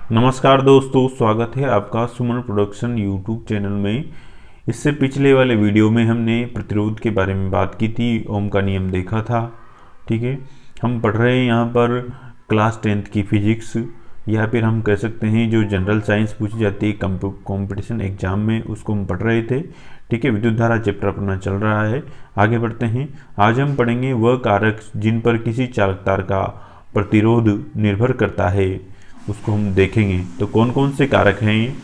नमस्कार दोस्तों, स्वागत है आपका सुमन प्रोडक्शन यूट्यूब चैनल में। इससे पिछले वाले वीडियो में हमने प्रतिरोध के बारे में बात की थी, ओम का नियम देखा था। ठीक है, हम पढ़ रहे हैं यहाँ पर क्लास 10th की फिजिक्स, या फिर हम कह सकते हैं जो जनरल साइंस पूछी जाती है कंपटीशन एग्जाम में, उसको हम पढ़ रहे थे। ठीक है, विद्युत धारा चैप्टर अपना चल रहा है। आगे बढ़ते हैं। आज हम पढ़ेंगे वह कारक जिन पर किसी चालक तार का प्रतिरोध निर्भर करता है, उसको हम देखेंगे। तो कौन कौन से कारक हैं?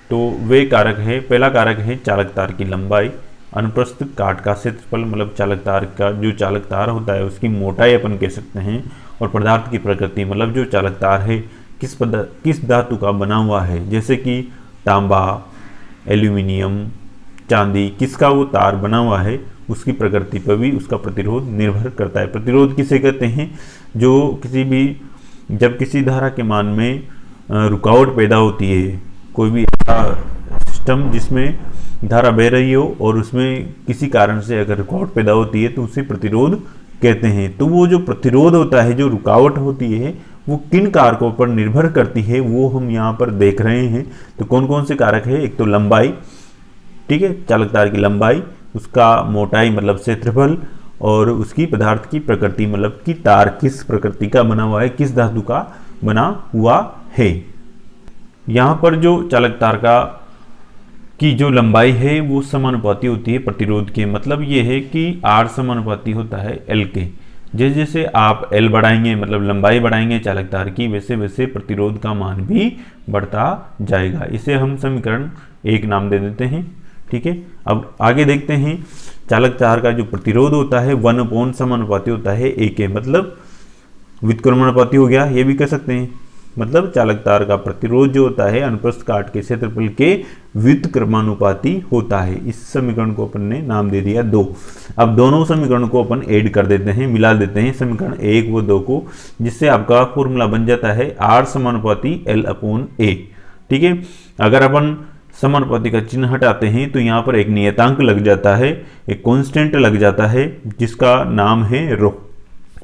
तो वे कारक है, पहला कारक है चालक तार की लंबाई। अनुप्रस्थ काट का क्षेत्रफल, मतलब चालक तार का जो चालक तार होता है उसकी मोटाई अपन कह सकते हैं। और पदार्थ की प्रकृति, मतलब जो चालक तार है किस धातु का बना हुआ है, जैसे कि तांबा, एल्यूमिनियम, चांदी, किसका वो तार बना हुआ है, उसकी प्रकृति पर भी उसका प्रतिरोध निर्भर करता है। प्रतिरोध किसे कहते हैं? जब किसी धारा के मान में रुकावट पैदा होती है, कोई भी ऐसा सिस्टम जिसमें धारा बह रही हो और उसमें किसी कारण से अगर रुकावट पैदा होती है तो उसे प्रतिरोध कहते हैं। तो वो जो प्रतिरोध होता है, जो रुकावट होती है, वो किन कारकों पर निर्भर करती है, वो हम यहाँ पर देख रहे हैं। तो कौन कौन से कारक है? एक तो लंबाई, ठीक है, चालक तार की लंबाई, उसका मोटाई मतलब क्षेत्रफल, और उसकी पदार्थ की प्रकृति, मतलब कि तार किस प्रकृति का बना हुआ है, किस धातु का बना हुआ है। यहाँ पर जो चालक तार की जो लंबाई है वो समानुपाती होती है प्रतिरोध के। मतलब ये है कि R समानुपाती होता है L के। जैसे जैसे आप L बढ़ाएंगे, मतलब लंबाई बढ़ाएंगे चालक तार की, वैसे वैसे प्रतिरोध का मान भी बढ़ता जाएगा। इसे हम समीकरण 1 नाम दे देते हैं। ठीक है, अब आगे देखते हैं। चालक तार का जो प्रतिरोध होता है 1/, समानुपाती होता है A के, मतलब व्युत्क्रमानुपाती हो गया, ये भी कह सकते हैं। मतलब चालक तार का प्रतिरोध जो होता है अनुप्रस्थ काट के क्षेत्रफल के व्युत्क्रमानुपाती होता है। इस समीकरण को अपन ने नाम दे दिया 2। अब दोनों समीकरण को अपन ऐड कर देते हैं, मिला देते हैं समीकरण 1 व 2 को, जिससे आपका फॉर्मूला बन जाता है R समानुपाती L/A। ठीक है, अगर अपन समानुपाती का चिन्ह हटाते हैं तो यहाँ पर एक नियतांक लग जाता है, एक कांस्टेंट लग जाता है, जिसका नाम है रो।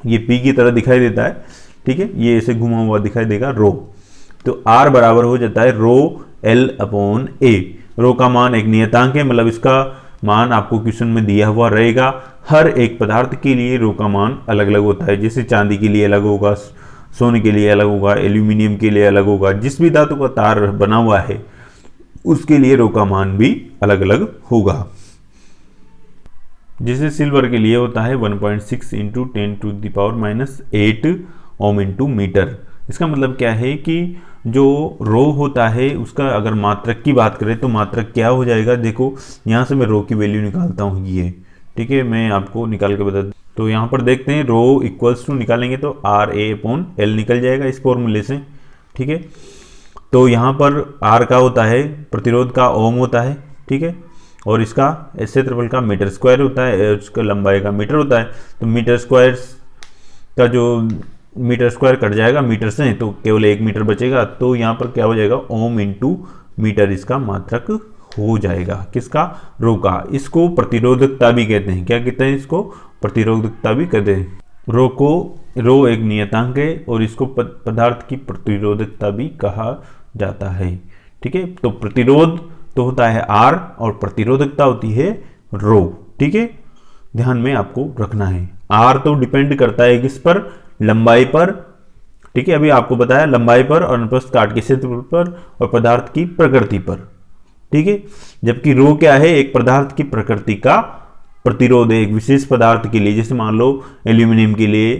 ये P की तरह दिखाई देता है। ठीक है, ये ऐसे घुमा हुआ दिखाई देगा, रो। तो R बराबर हो जाता है रो L/A। रो का मान एक नियतांक है, मतलब इसका मान आपको क्वेश्चन में दिया हुआ रहेगा। हर एक पदार्थ के लिए रो का मान अलग अलग होता है। जैसे चांदी के लिए अलग होगा, सोने के लिए अलग होगा, एल्यूमिनियम के लिए अलग होगा। जिस भी धातु का तार बना हुआ है उसके लिए रो का मान भी अलग अलग होगा। जैसे सिल्वर के लिए होता है 1.6 × 10⁻⁸ ओम × मीटर। इसका मतलब क्या है कि जो रो होता है उसका अगर मात्रक की बात करें तो मात्रक क्या हो जाएगा? देखो, यहाँ से मैं रो की वैल्यू निकालता हूँ ये। ठीक है, मैं आपको निकाल के बता दूँ। तो यहाँ पर देखते हैं, रो इक्वल्स टू निकालेंगे तो RA/L निकल जाएगा इस फॉर्मूले से। ठीक है, तो यहाँ पर R का होता है प्रतिरोध का ओम होता है। ठीक है, और इसका क्षेत्रफल का मीटर स्क्वायर होता है, उसका लंबाई का मीटर होता है। तो मीटर स्क्वायर का जो मीटर स्क्वायर कट जाएगा मीटर से, तो केवल 1 मीटर बचेगा। तो यहाँ पर क्या हो जाएगा? ओम × मीटर इसका मात्रक हो जाएगा। किसका? रो का। इसको प्रतिरोधकता भी कहते हैं। क्या कहते हैं इसको? प्रतिरोधकता भी कहते हैं। रो एक नियतांक है और इसको पदार्थ की प्रतिरोधकता भी कहा जाता है। ठीक है, तो प्रतिरोध तो होता है R और प्रतिरोधकता होती है रो। ठीक है, ध्यान में आपको रखना है। R तो डिपेंड करता है किस पर? लंबाई पर। ठीक है, अभी आपको बताया लंबाई पर और अनुप्रस्थ काट के क्षेत्रफल पर और पदार्थ की प्रकृति पर। ठीक है, जबकि रो क्या है? एक पदार्थ की प्रकृति का प्रतिरोध है एक विशेष पदार्थ के लिए। जैसे मान लो एल्यूमिनियम के लिए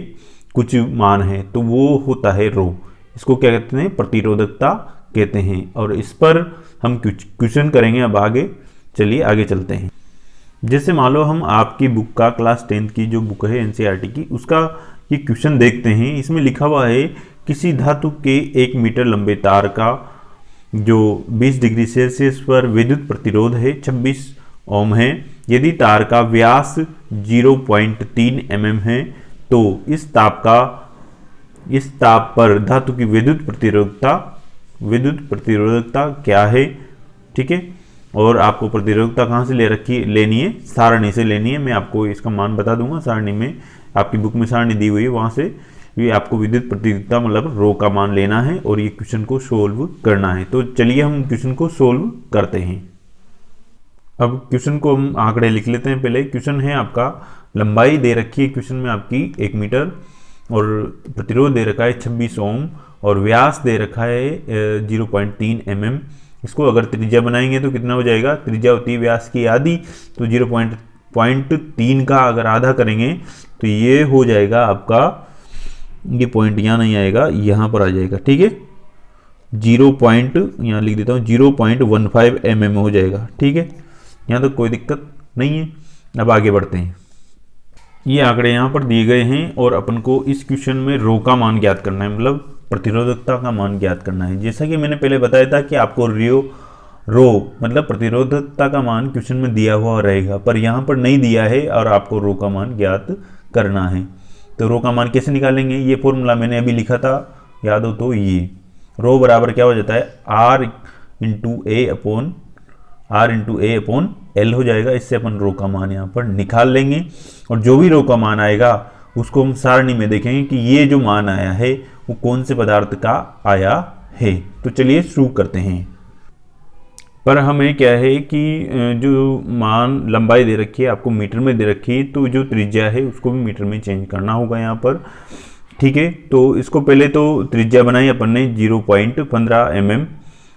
कुछ मान है तो वो होता है रो। इसको क्या कहते हैं? प्रतिरोधकता कहते हैं। और इस पर हम क्वेश्चन करेंगे अब आगे। चलिए आगे चलते हैं। जैसे मान लो हम आपकी बुक का क्लास 10th की जो बुक है NCERT की, उसका ये क्वेश्चन देखते हैं। इसमें लिखा हुआ है किसी धातु के 1 मीटर लंबे तार का जो 20 डिग्री सेल्सियस पर विद्युत प्रतिरोध है 26 ओम है। यदि तार का व्यास 0.3 mm है तो इस ताप पर धातु की विद्युत प्रतिरोधकता क्या है? ठीक है, और आपको प्रतिरोधकता कहाँ से लेनी है? सारणी से लेनी है। मैं आपको इसका मान बता दूंगा, सारणी में आपकी बुक में सारणी दी हुई है, वहाँ से ये आपको विद्युत प्रतिरोधकता मतलब रो का मान लेना है और ये क्वेश्चन को सोल्व करना है। तो चलिए हम क्वेश्चन को सोल्व करते हैं। अब क्वेश्चन को हम आंकड़े लिख लेते हैं। पहले क्वेश्चन है आपका, लंबाई दे रखी है क्वेश्चन में आपकी 1 मीटर और प्रतिरोध दे रखा है 26 ओम और व्यास दे रखा है 0.3 mm। इसको अगर त्रिज्या बनाएंगे तो कितना हो जाएगा, त्रिज्या होती है व्यास की आधी, तो 0.3 का अगर आधा करेंगे तो ये हो जाएगा आपका, ये पॉइंट यहाँ नहीं आएगा, यहाँ पर आ जाएगा, ठीक है। 0 पॉइंट यहाँ लिख देता हूँ, 0.15 mm हो जाएगा, ठीक है। यहाँ तक कोई दिक्कत नहीं है। अब आगे बढ़ते हैं। ये आंकड़े यहाँ पर दिए गए हैं और अपन को इस क्वेश्चन में रो का मान ज्ञात करना है, मतलब प्रतिरोधकता का मान ज्ञात करना है। जैसा कि मैंने पहले बताया था कि आपको रो मतलब प्रतिरोधकता का मान क्वेश्चन में दिया हुआ रहेगा, पर यहाँ पर नहीं दिया है और आपको रो का मान ज्ञात करना है। तो रो का मान कैसे निकालेंगे, ये फॉर्मूला मैंने अभी लिखा था, याद हो तो ये रो बराबर क्या हो जाता है, R into a upon L हो जाएगा। इससे अपन रो का मान यहाँ पर निकाल लेंगे और जो भी रो का मान आएगा उसको हम सारणी में देखेंगे कि ये जो मान आया है वो कौन से पदार्थ का आया है। तो चलिए शुरू करते हैं। पर हमें क्या है कि जो मान लंबाई दे रखी है आपको मीटर में दे रखी है, तो जो त्रिज्या है उसको भी मीटर में चेंज करना होगा यहाँ पर, ठीक है। तो इसको पहले तो त्रिज्या बनाई अपन ने 0.15 mm।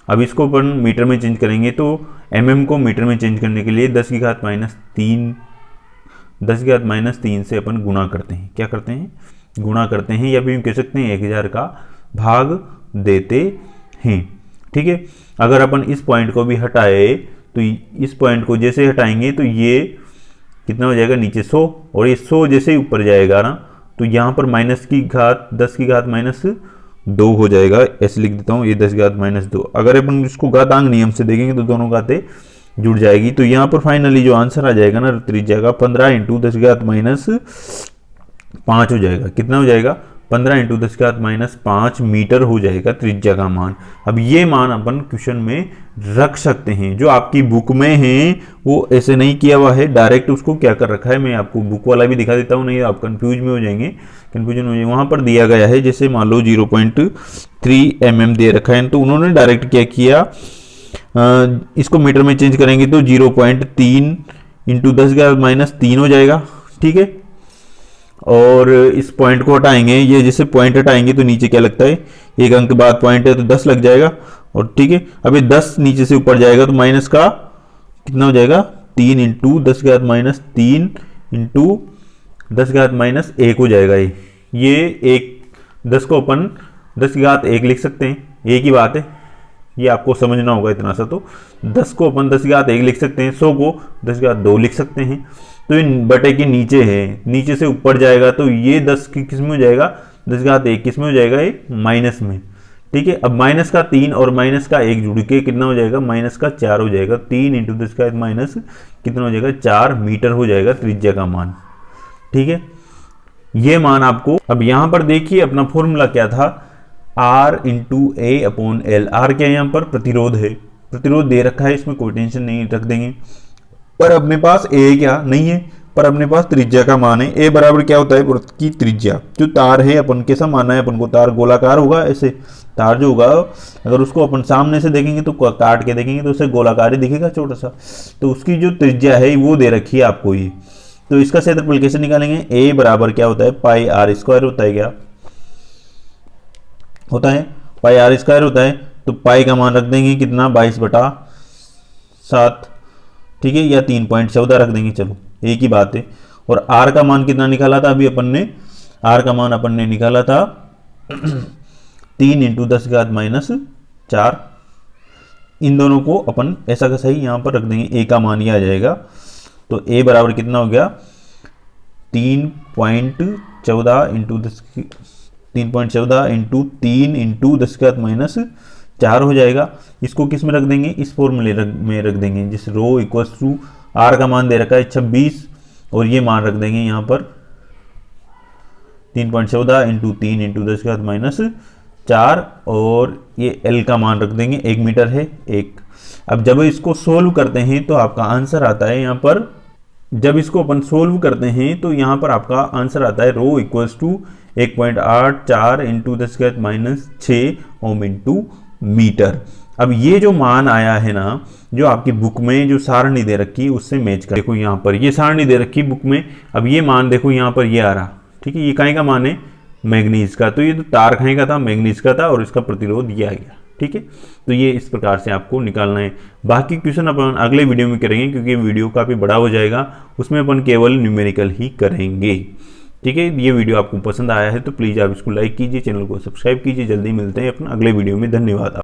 अब इसको अपन मीटर में चेंज करेंगे तो mm को मीटर में चेंज करने के लिए 10 की घात माइनस 3 से अपन गुणा करते हैं। क्या करते हैं, गुणा करते हैं, या फिर कह सकते हैं 1000 का भाग देते हैं, ठीक है। अगर अपन इस पॉइंट को भी हटाए तो इस पॉइंट को जैसे हटाएंगे तो ये कितना हो जाएगा, नीचे 100, और ये 100 जैसे ही ऊपर जाएगा ना तो यहाँ पर माइनस की घात 10 की घात माइनस 2 हो जाएगा। ऐसे लिख देता हूँ, ये 10 की घात माइनस 2। अगर अपन इसको घातांक नियम से देखेंगे तो दोनों घातें जुड़ जाएगी। तो यहाँ पर फाइनली जो आंसर आ जाएगा ना त्रिज्या का 15 इंटू 10 की घात माइनस 5 हो जाएगा। कितना हो जाएगा, 15 इंटू 10 की घात माइनस 5 मीटर हो जाएगा त्रिज्या का मान। अब ये मान अपन क्वेश्चन में रख सकते हैं। जो आपकी बुक में है वो ऐसे नहीं किया हुआ है, डायरेक्ट उसको क्या कर रखा है, मैं आपको बुक वाला भी दिखा देता हूँ, नहीं आप कंफ्यूजन हो जाएंगे। वहाँ पर दिया गया है, जैसे मान लो 0.3 mm दे रखा है, तो उन्होंने डायरेक्ट क्या किया, इसको मीटर में चेंज करेंगे तो 0.3 इंटू 10 की घात माइनस 3 हो जाएगा, ठीक है। और इस पॉइंट को हटाएंगे, ये जैसे पॉइंट हटाएंगे तो नीचे क्या लगता है, एक अंक बाद पॉइंट है तो 10 लग जाएगा, और ठीक है। अभी 10 नीचे से ऊपर जाएगा तो माइनस का कितना हो जाएगा, 3 इंटू 10 की घात माइनस 3 इंटू 10 की घात माइनस 1 हो जाएगा। ये एक 10 को अपन 10 की घात 1 लिख सकते हैं, एक ही बात है, ये आपको समझना होगा इतना सा। तो 10 को अपन 10 की घात 1 लिख सकते हैं, 100 को 10 की घात 2 लिख सकते हैं। तो ये बटे के नीचे है, नीचे से ऊपर जाएगा तो ये 10 की किस में हो जाएगा, 10 की घात 1 किस में हो जाएगा, ये माइनस में, ठीक है। अब माइनस का 3 और माइनस का 1 जुड़ के कितना हो जाएगा, माइनस का 4 हो जाएगा। 3 इंटू 10 की घात माइनस कितना हो जाएगा, 4 मीटर हो जाएगा त्रिज्या का मान, ठीक है। ये मान आपको, अब यहां पर देखिए अपना फॉर्मूला क्या था, R into a upon L. R क्या है, यहाँ पर प्रतिरोध है, प्रतिरोध दे रखा है, इसमें कोई टेंशन नहीं, रख देंगे। पर अपने पास ए क्या नहीं है, पर अपने पास त्रिज्या का मान है। ए बराबर क्या होता है, वृत्त की त्रिज्या। जो तार है अपन कैसा मानना है अपन को, तार गोलाकार होगा, ऐसे तार जो होगा अगर उसको अपन सामने से देखेंगे तो काट के देखेंगे तो उसे गोलाकार ही दिखेगा छोटा सा। तो उसकी जो त्रिज्या है वो दे रखी है आपको ये। तो इसका क्षेत्रफल कैसे निकालेंगे, ए बराबर क्या होता है, पाई आर स्क्वायर होता है, क्या होता है, पाई आर स्क्वायर होता है। तो पाई का मान रख देंगे कितना, 22/7, ठीक है, या 3.14 रख देंगे, चलो एक ही बात है। और आर का मान कितना निकाला था अभी अपन ने, आर का मान अपन ने निकाला था 3 इंटू 10 की घात माइनस 4। इन दोनों को अपन ऐसा का सही यहाँ पर रख देंगे, ए का मान ही आ जाएगा। तो ए बराबर कितना हो गया, 3.14 इंटू 3 इंटू 10 की घात माइनस 4 हो जाएगा। इसको किस में रख देंगे, इस फॉर्मूले में रख देंगे, जिस रो इक्वल्स टू आर का मान दे रखा है 26 और ये मान रख देंगे यहाँ पर 3.14 इंटू 3 इंटू 10 की घात माइनस 4, और ये एल का मान रख देंगे, 1 मीटर है 1। अब जब इसको सोल्व करते हैं तो आपका आंसर आता है यहाँ पर जब इसको अपन सोल्व करते हैं तो यहाँ पर आपका आंसर आता है rho equals to 1.84 into 10⁻⁶ ohm into metre. अब ये जो मान आया है ना, जो आपकी बुक में जो सारणी दे रखी है उससे मैच कर, देखो यहाँ पर ये सारणी दे रखी बुक में। अब ये मान देखो यहाँ पर ये आ रहा, ठीक है, ये काहे का मान है, मैग्नीज का। तो ये तो तार काहे का था, मैग्नीज का था, और इसका प्रतिरोध ये आ गया, ठीक है। तो ये इस प्रकार से आपको निकालना है। बाकी क्वेश्चन अपन अगले वीडियो में करेंगे, क्योंकि वीडियो काफ़ी बड़ा हो जाएगा, उसमें अपन केवल न्यूमेरिकल ही करेंगे, ठीक है। ये वीडियो आपको पसंद आया है तो प्लीज़ आप इसको लाइक कीजिए, चैनल को सब्सक्राइब कीजिए। जल्दी मिलते हैं अपना अगले वीडियो में। धन्यवाद।